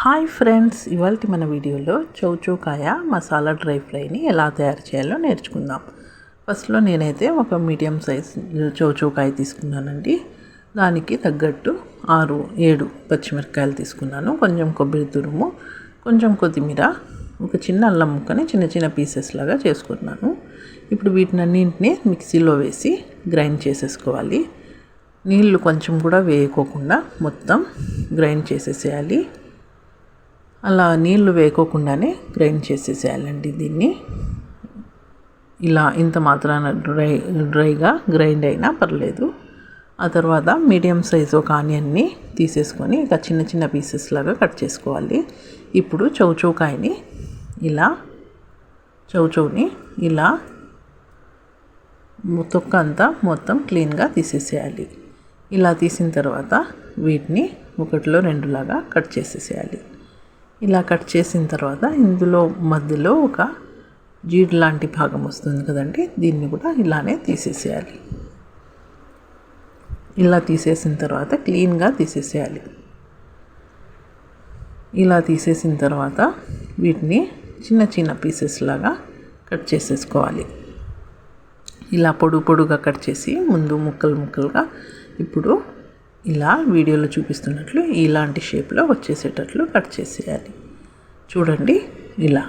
Hi friends, ఇవాల్టి మన వీడియోలో చౌచౌకాయ మసాలా డ్రై ఫ్రైని ఎలా తయారు చేయాలో నేర్చుకుందాం. ఫస్ట్లో నేనైతే ఒక మీడియం సైజ్ చౌచౌకాయ తీసుకున్నానండి. దానికి తగ్గట్టు 6-7 పచ్చిమిరపకాయలు తీసుకున్నాను, కొంచెం కొబ్బరి తురుము, కొంచెం కొత్తిమీర, ఒక చిన్న అల్లం ముక్కని చిన్న చిన్న పీసెస్ లాగా చేసుకున్నాను. ఇప్పుడు వీటినన్నింటినీ మిక్సీలో వేసి గ్రైండ్ చేసేసుకోవాలి. నీళ్ళు కొంచెం కూడా వేయకోకుండా మొత్తం గ్రైండ్ చేసేసేయాలి. అలా నీళ్లు వేయకోకుండానే గ్రైండ్ చేసేసేయాలండి. దీన్ని ఇలా ఇంత మాత్రాన డ్రైగా గ్రైండ్ అయినా పర్లేదు. ఆ తర్వాత మీడియం సైజు ఒక ఆనియన్ని తీసేసుకొని ఇక చిన్న చిన్న పీసెస్ లాగా కట్ చేసుకోవాలి. ఇప్పుడు చౌచౌకాయని చౌచౌని ఇలా తొక్క అంతా మొత్తం క్లీన్గా తీసేసేయాలి. ఇలా తీసిన తర్వాత వీటిని 1-2 లాగా కట్ చేసేసేయాలి. ఇలా కట్ చేసిన తర్వాత ఇందులో మధ్యలో ఒక జీడి లాంటి భాగం వస్తుంది కదండి, దీన్ని కూడా ఇలానే తీసేసేయాలి. ఇలా తీసేసిన తర్వాత క్లీన్గా తీసేసేయాలి. ఇలా తీసేసిన తర్వాత వీటిని చిన్న చిన్న పీసెస్ లాగా కట్ చేసేసుకోవాలి. ఇలా పొడుగా కట్ చేసి ముందు ముక్కలుగా ఇప్పుడు ఇలా వీడియోలో చూపిస్తున్నట్లు ఇలాంటి షేప్లో వచ్చేసేటట్లు కట్ చేసేయాలి. చూడండి, ఇలా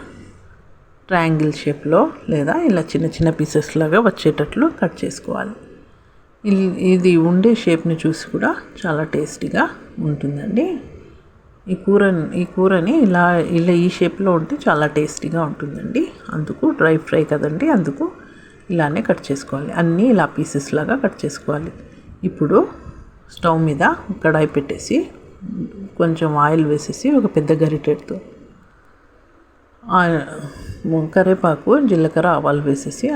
ట్రయాంగిల్ షేప్లో లేదా ఇలా చిన్న చిన్న పీసెస్ లాగా వచ్చేటట్లు కట్ చేసుకోవాలి. ఇది ఉండే షేప్ని చూసి కూడా చాలా టేస్టీగా ఉంటుందండి. ఈ కూరని ఇలా ఈ షేప్లో ఉంటే చాలా టేస్టీగా ఉంటుందండి. అందుకు డ్రై ఫ్రై కదండి, అందుకు ఇలానే కట్ చేసుకోవాలి. అన్నీ ఇలా పీసెస్ లాగా కట్ చేసుకోవాలి. ఇప్పుడు స్టవ్ మీద కడాయి పెట్టేసి కొంచెం ఆయిల్ వేసేసి ఒక పెద్ద గరిటెతో కరివేపాకు, జీలకర్ర, ఆవాలు వేసేసి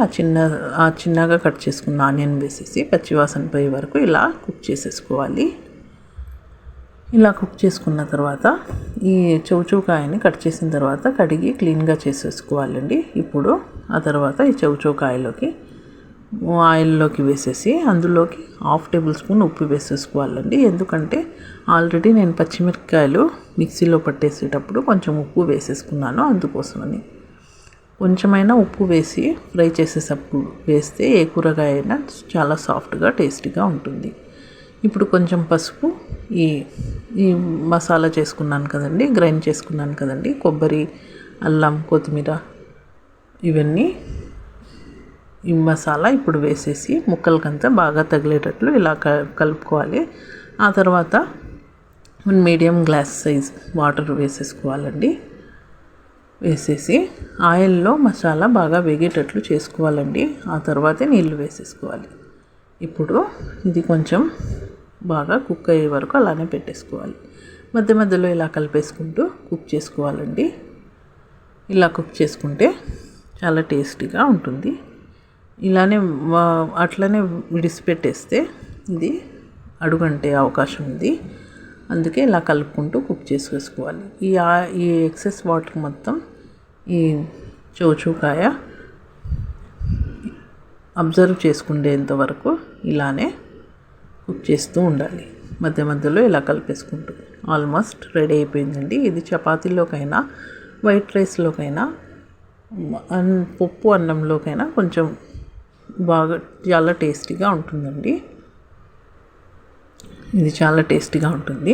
చిన్నగా కట్ చేసుకున్న ఆనియన్ వేసేసి పచ్చివాసన పోయే వరకు ఇలా కుక్ చేసేసుకోవాలి. ఇలా కుక్ చేసుకున్న తర్వాత ఈ చౌచౌకాయని కట్ చేసిన తర్వాత కడిగి క్లీన్గా చేసేసుకోవాలండి. ఇప్పుడు ఆ తర్వాత ఈ చౌచౌకాయలోకి ఆయిల్లోకి వేసేసి అందులోకి 1/2 టేబుల్ స్పూన్ ఉప్పు వేసేసుకోవాలండి. ఎందుకంటే ఆల్రెడీ నేను పచ్చిమిరపకాయలు మిక్సీలో పట్టేసేటప్పుడు కొంచెం ఉప్పు వేసేసుకున్నాను, అందుకోసమని. కొంచెమైనా ఉప్పు వేసి ఫ్రై చేసేటప్పుడు వేస్తే ఏ కూరగాయ అయినా చాలా సాఫ్ట్గా టేస్టీగా ఉంటుంది. ఇప్పుడు కొంచెం పసుపు, ఈ మసాలా చేసుకున్నాను కదండి, గ్రైండ్ చేసుకున్నాను కదండి, కొబ్బరి, అల్లం, కొత్తిమీర, ఇవన్నీ ఈ మసాలా ఇప్పుడు వేసేసి ముక్కలకంతా బాగా తగిలేటట్లు ఇలా కలుపుకోవాలి. ఆ తర్వాత మీడియం గ్లాస్ సైజ్ వాటర్ వేసేసుకోవాలండి. వేసేసి ఆయిల్లో మసాలా బాగా వేగేటట్లు చేసుకోవాలండి. ఆ తర్వాతే నీళ్లు వేసేసుకోవాలి. ఇప్పుడు ఇది కొంచెం బాగా కుక్ అయ్యే వరకు అలానే పెట్టేసుకోవాలి. మధ్యలో ఇలా కలిపేసుకుంటూ కుక్ చేసుకోవాలండి. ఇలా కుక్ చేసుకుంటే చాలా టేస్టీగా ఉంటుంది. ఇలానే అట్లనే విడిచిపెట్టేస్తే ఇది అడుగంటే అవకాశం ఉంది. అందుకే ఇలా కలుపుకుంటూ కుక్ చేసేసుకోవాలి. ఈ ఎక్సెస్ వాటర్ మొత్తం ఈ చౌచౌకాయ అబ్జర్వ్ చేసుకునేంత వరకు ఇలానే కుక్ చేస్తూ ఉండాలి. మధ్యలో ఇలా కలిపేసుకుంటూ. ఆల్మోస్ట్ రెడీ అయిపోయిందండి. ఇది చపాతీలోకైనా, వైట్ రైస్లోకైనా, పప్పు అన్నంలోకైనా కొంచెం బాగా చాలా టేస్టీగా ఉంటుందండి. ఇది చాలా టేస్టీగా ఉంటుంది.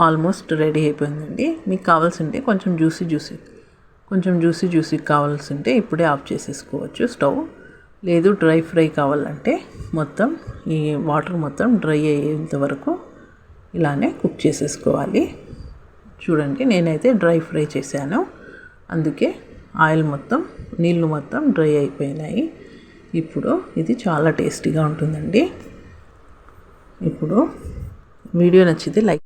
ఆల్మోస్ట్ రెడీ అయిపోయిందండి. మీకు కావాల్సింటే కొంచెం జ్యూసీ కావాల్సింటే ఇప్పుడే ఆఫ్ చేసేసుకోవచ్చు స్టవ్. లేదు డ్రై ఫ్రై కావాలంటే మొత్తం ఈ వాటర్ మొత్తం డ్రై అయ్యేంత వరకు ఇలానే కుక్ చేసేసుకోవాలి. చూడండి, నేనైతే డ్రై ఫ్రై చేశాను, అందుకే నీళ్ళు మొత్తం డ్రై అయిపోయినాయి. ఇప్పుడు ఇది చాలా టేస్టీగా ఉంటుందండి. ఇప్పుడు వీడియో నచ్చితే లైక్